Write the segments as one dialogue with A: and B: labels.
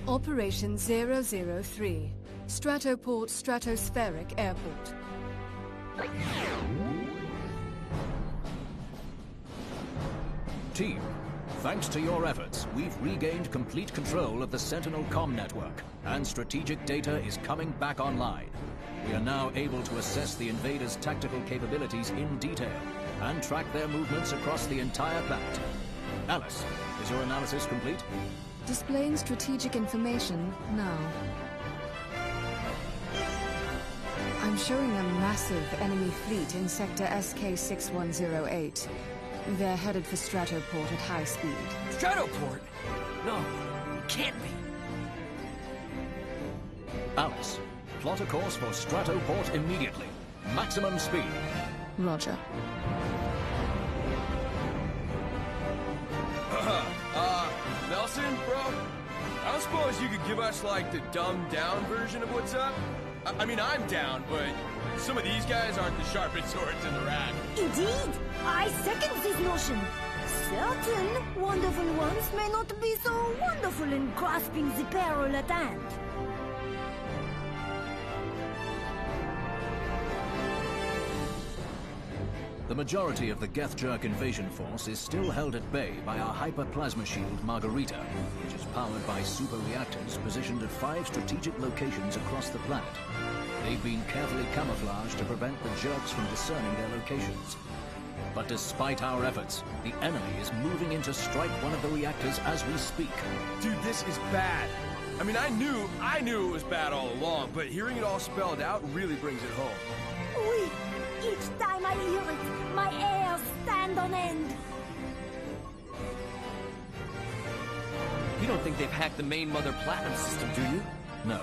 A: Operation 003. Stratoport Stratospheric Airport.
B: Team, thanks to your efforts, we've regained complete control of the Sentinel comm network, and strategic data is coming back online. We are now able to assess the invaders' tactical capabilities in detail, and track their movements across the entire planet. Alice, is your analysis complete?
A: Displaying strategic information now. I'm showing a massive enemy fleet in sector SK6108. They're headed for Stratoport at high speed.
C: Stratoport? No, can't be.
B: Alice, plot a course for Stratoport immediately. Maximum speed.
A: Roger.
D: Nelson, bro? I don't suppose you could give us, like, the dumbed-down version of what's up? I mean, I'm down, but some of these guys aren't the sharpest swords in the rack.
E: Indeed! I second this notion. Certain wonderful ones may not be so wonderful in grasping the peril at hand.
B: The majority of the Geth-Jerk invasion force is still held at bay by our hyper-plasma shield Margarita, which is powered by super reactors positioned at 5 strategic locations across the planet. They've been carefully camouflaged to prevent the Jerks from discerning their locations. But despite our efforts, the enemy is moving in to strike one of the reactors as we speak.
D: Dude, this is bad. I mean, I knew it was bad all along, but hearing it all spelled out really brings it home.
E: Oui. Each time I hear it, my hairs stand on end.
C: You don't think they've hacked the main Mother Platinum system, do you?
B: No,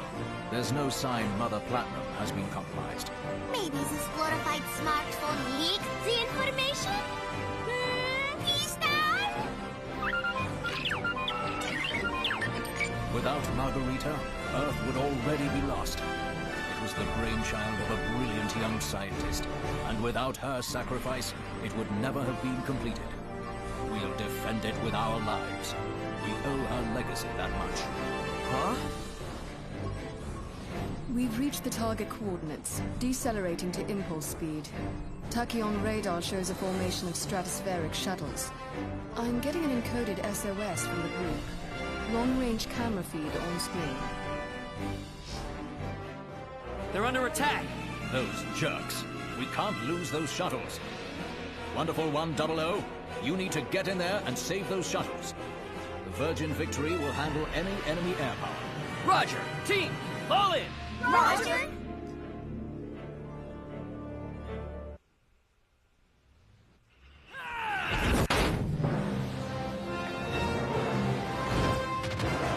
B: there's no sign Mother Platinum has been compromised.
F: Maybe this glorified smartphone leaked the information?
B: Without Margarita, Earth would already be lost. It was the brainchild of a brilliant young scientist, and without her sacrifice, it would never have been completed. We'll defend it with our lives. We owe her legacy that much.
C: Huh?
A: We've reached the target coordinates, decelerating to impulse speed. Tachyon radar shows a formation of stratospheric shuttles. I'm getting an encoded SOS from the group. Long-range camera feed on screen.
C: They're under attack!
B: Those jerks. We can't lose those shuttles. Wonderful 100, you need to get in there and save those shuttles. The Virgin Victory will handle any enemy air power.
C: Roger! Team, fall in!
F: Roger!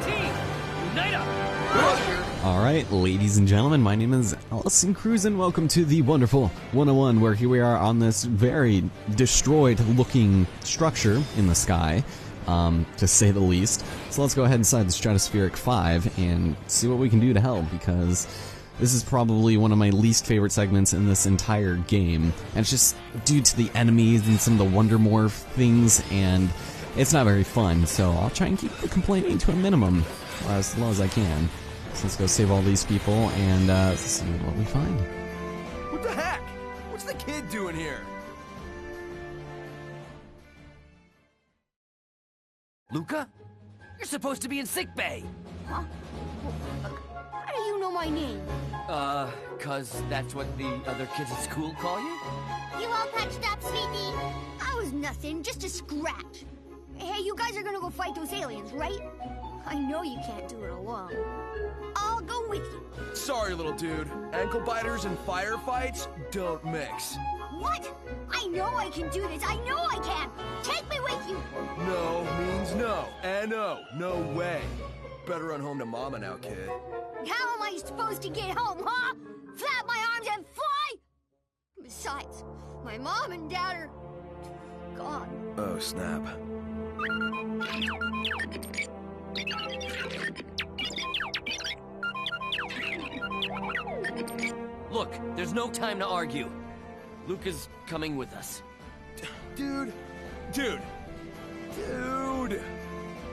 C: Team, unite up!
G: Alright, ladies and gentlemen, my name is Allison Cruz and welcome to the wonderful 101, where here we are on this very destroyed-looking structure in the sky, to say the least. So let's go ahead inside the Stratospheric 5 and see what we can do to help, because this is probably one of my least favorite segments in this entire game. And it's just due to the enemies and some of the Wonder Morph things, and it's not very fun, so I'll try and keep the complaining to a minimum as low as I can. So let's go save all these people and see what we find.
D: What the heck? What's the kid doing here?
C: Luca? You're supposed to be in sickbay!
E: Huh? How do you know my name?
C: Cause that's what the other kids at school call you?
F: You all patched up, sweetie?
E: I was nothing, just a scratch. Hey, you guys are gonna go fight those aliens, right? I know you can't do it alone. I'll go with you.
D: Sorry, little dude. Ankle biters and firefights don't mix.
E: What? I know I can do this. I know I can. Take me with you.
D: No means no. N-O. No way. Better run home to Mama now, kid.
E: How am I supposed to get home, huh? Flap my arms and fly? Besides, my mom and dad are gone.
D: Oh, snap.
C: Look, there's no time to argue. Luca's coming with us.
D: Dude.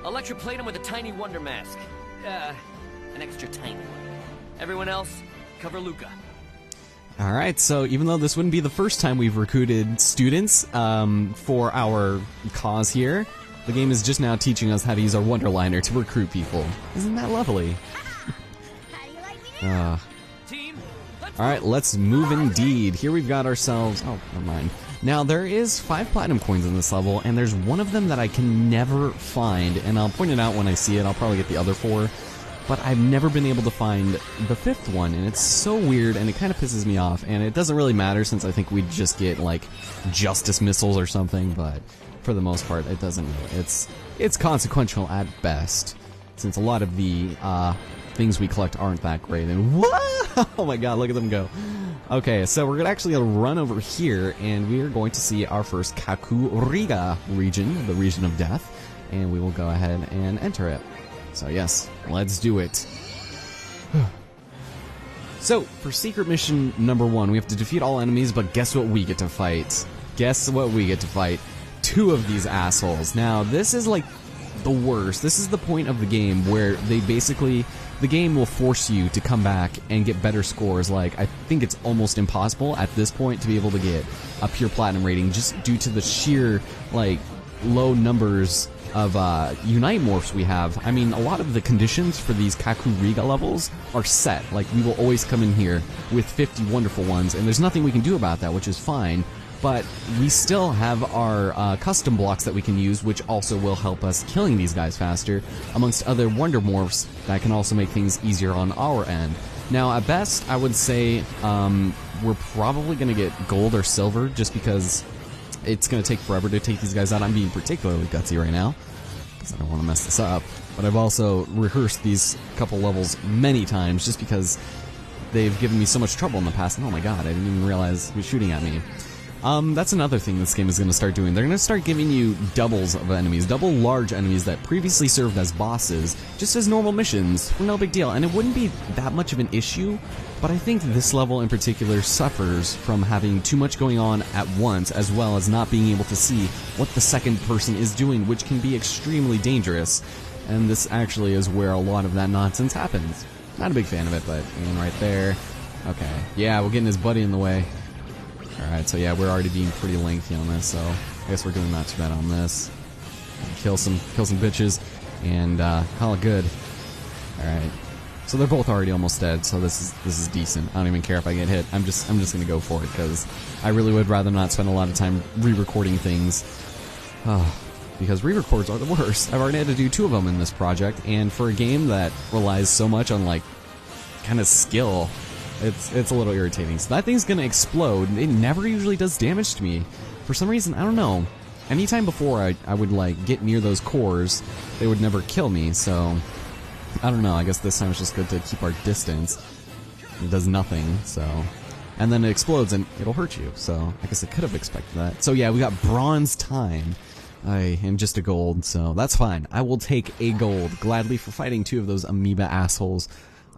C: Electroplate him with a tiny wonder mask. An extra tiny one. Everyone else, cover Luca.
G: Alright, so even though this wouldn't be the first time we've recruited students for our cause here, the game is just now teaching us how to use our Wonderliner to recruit people. Isn't that lovely?
E: How do you like me now?
C: Team,
G: Alright, let's move indeed. Here we've got ourselves... Oh, never mind. Now, there is 5 platinum coins in this level, and there's one of them that I can never find, and I'll point it out when I see it. I'll probably get the other 4. But I've never been able to find the 5th one, and it's so weird, and it kind of pisses me off, and it doesn't really matter since I think we'd just get, like, Justice Missiles or something, but for the most part, it doesn't really. It's consequential at best, since a lot of the things we collect aren't that great, and what? Oh my god, look at them go. Okay, so we're actually going to run over here, and we are going to see our first Kakuriga region, the region of death, and we will go ahead and enter it. So yes, let's do it. So, for secret mission number 1, we have to defeat all enemies, but guess what we get to fight? Guess what we get to fight? 2 of these assholes. Now, this is like the worst. This is the point of the game where they basically... The game will force you to come back and get better scores. Like, I think it's almost impossible at this point to be able to get a pure platinum rating just due to the sheer, like, low numbers of Unite morphs we have. I mean, a lot of the conditions for these Kakuriga levels are set. Like, we will always come in here with 50 wonderful ones, and there's nothing we can do about that, which is fine. But we still have our custom blocks that we can use, which also will help us killing these guys faster, amongst other wonder morphs that can also make things easier on our end. Now, at best, I would say we're probably going to get gold or silver, just because it's going to take forever to take these guys out. I'm being particularly gutsy right now, because I don't want to mess this up. But I've also rehearsed these couple levels many times, just because they've given me so much trouble in the past. And oh my god, I didn't even realize he was shooting at me. That's another thing this game is going to start doing. They're going to start giving you doubles of enemies, double large enemies that previously served as bosses, just as normal missions, no big deal. And it wouldn't be that much of an issue, but I think this level in particular suffers from having too much going on at once, as well as not being able to see what the second person is doing, which can be extremely dangerous. And this actually is where a lot of that nonsense happens. Not a big fan of it, but right there. Okay, yeah, we're getting his buddy in the way. Alright, so yeah, we're already being pretty lengthy on this, so I guess we're doing not too bad on this. Kill some bitches, and call it good. Alright. So they're both already almost dead, so this is decent. I don't even care if I get hit. I'm just gonna go for it, because I really would rather not spend a lot of time re-recording things. Because re-records are the worst. I've already had to do 2 of them in this project, and for a game that relies so much on, like, kind of skill, it's a little irritating. So that thing's gonna explode. It never usually does damage to me. For some reason, I don't know. Anytime before I would, like, get near those cores, they would never kill me, so... I don't know, I guess this time it's just good to keep our distance. It does nothing, so... And then it explodes and it'll hurt you, so I guess I could have expected that. So yeah, we got bronze time. I am just a gold, so that's fine. I will take a gold, gladly, for fighting 2 of those amoeba assholes.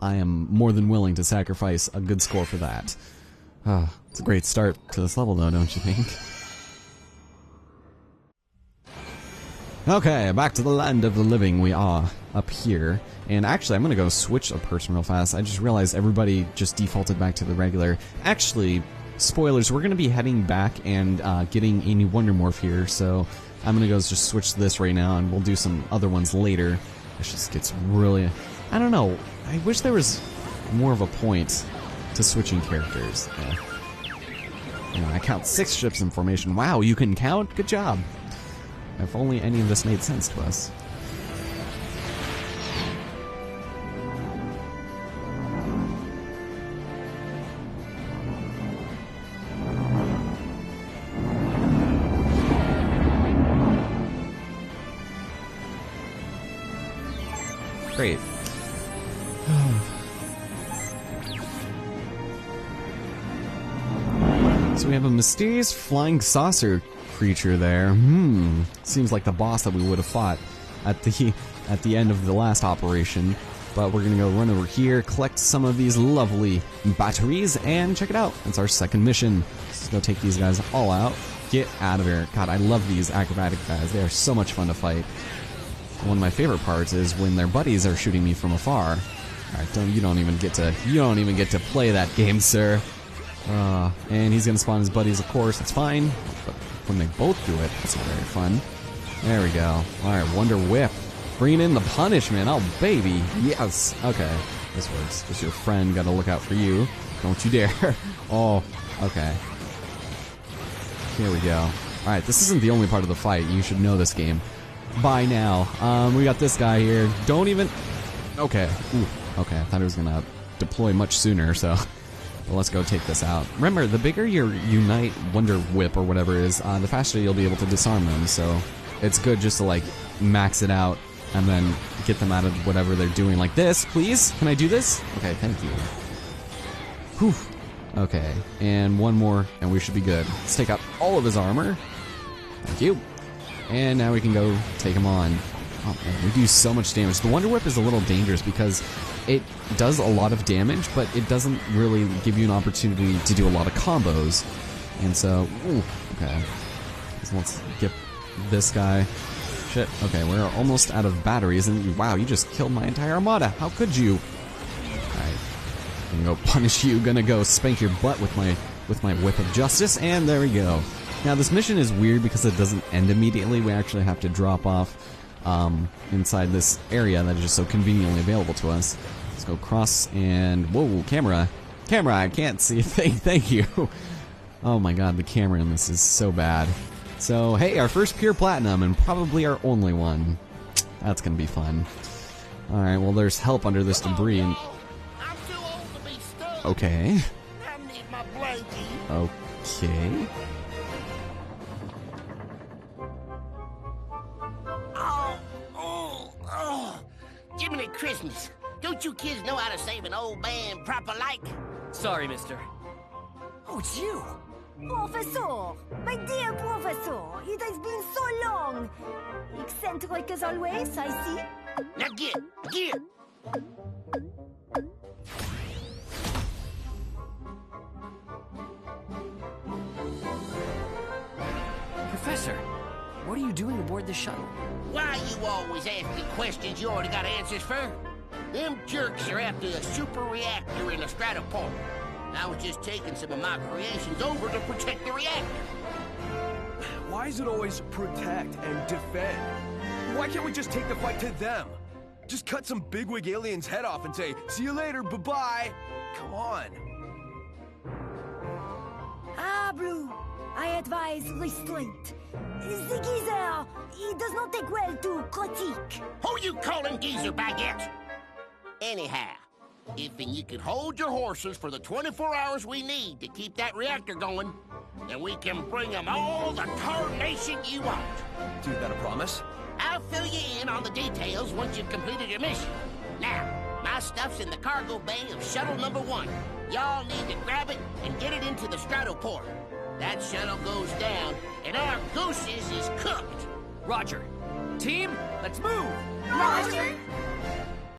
G: I am more than willing to sacrifice a good score for that. It's a great start to this level, though, don't you think? Okay, back to the land of the living. We are up here. And actually, I'm going to go switch a person real fast. I just realized everybody just defaulted back to the regular. Actually, spoilers, we're going to be heading back and getting a new Wonder Morph here, so I'm going to go just switch this right now, and we'll do some other ones later. This just gets really... I don't know. I wish there was more of a point to switching characters. I count 6 ships in formation. Wow, you can count? Good job. If only any of this made sense to us. Great. So we have a mysterious flying saucer creature there. Seems like the boss that we would have fought at the end of the last operation. But we're gonna go run over here, collect some of these lovely batteries, and check it out. It's our second mission. Let's go take these guys all out. Get out of here. God, I love these acrobatic guys. They are so much fun to fight. one of my favorite parts is when their buddies are shooting me from afar. Alright, you don't even get to play that game, sir. And he's gonna spawn his buddies, of course, that's fine. But when they both do it, that's not very fun. There we go. Alright, Wonder Whip. Bringing in the punishment. Oh, baby. Yes. Okay. This works. Just your friend. Gotta look out for you. Don't you dare. Oh, okay. Here we go. Alright, this isn't the only part of the fight. You should know this game by now. We got this guy here. Don't even... Okay. Ooh. Okay, I thought it was gonna deploy much sooner, so... Well, let's go take this out. Remember, the bigger your Unite Wonder Whip or whatever is, the faster you'll be able to disarm them, so... It's good just to, like, max it out and then get them out of whatever they're doing. Like this, please? Can I do this? Okay, thank you. Whew. Okay, and one more, and we should be good. Let's take out all of his armor. Thank you. And now we can go take him on. Oh man, we do so much damage. The Wonder Whip is a little dangerous because it does a lot of damage, but it doesn't really give you an opportunity to do a lot of combos. And so, ooh, okay. So let's get this guy. Shit, okay, we're almost out of batteries, and wow, you just killed my entire armada. How could you? Alright. Gonna go punish you, gonna go spank your butt with my Whip of Justice, and there we go. Now this mission is weird because it doesn't end immediately. We actually have to drop off inside this area that is just so conveniently available to us. Let's go cross and... Whoa, camera, I can't see a thing, thank you. Oh my god, the camera in this is so bad. So, hey, our first pure platinum, and probably our only one. That's gonna be fun. Alright, well there's help under this debris, and... Okay. Okay.
H: Jiminy Christmas. Don't you kids know how to save an old man proper like?
C: Sorry, mister.
H: Oh, it's you.
I: Professor! My dear Professor! It has been so long! Eccentric as always, I see.
H: Now get!
C: Professor, what are you doing aboard the shuttle?
H: Why you always ask me questions you already got answers for? Them jerks are after a super reactor in a Stratoport. I was just taking some of my creations over to protect the reactor.
D: Why is it always protect and defend? Why can't we just take the fight to them? Just cut some bigwig alien's head off and say, see you later, bye-bye. Come on.
I: Ah, Blue. I advise restraint. The geezer, he does not take well to critique.
H: Who you calling geezer, baguette? Anyhow, if you could hold your horses for the 24 hours we need to keep that reactor going, then we can bring them all the tarnation you want.
D: Dude, that a promise?
H: I'll fill you in on the details once you've completed your mission. Now, my stuff's in the cargo bay of shuttle number 1. Y'all need to grab it and get it into the Stratoport. That shuttle goes down, and our gooses is cooked.
C: Roger. Team, let's move!
I: Roger!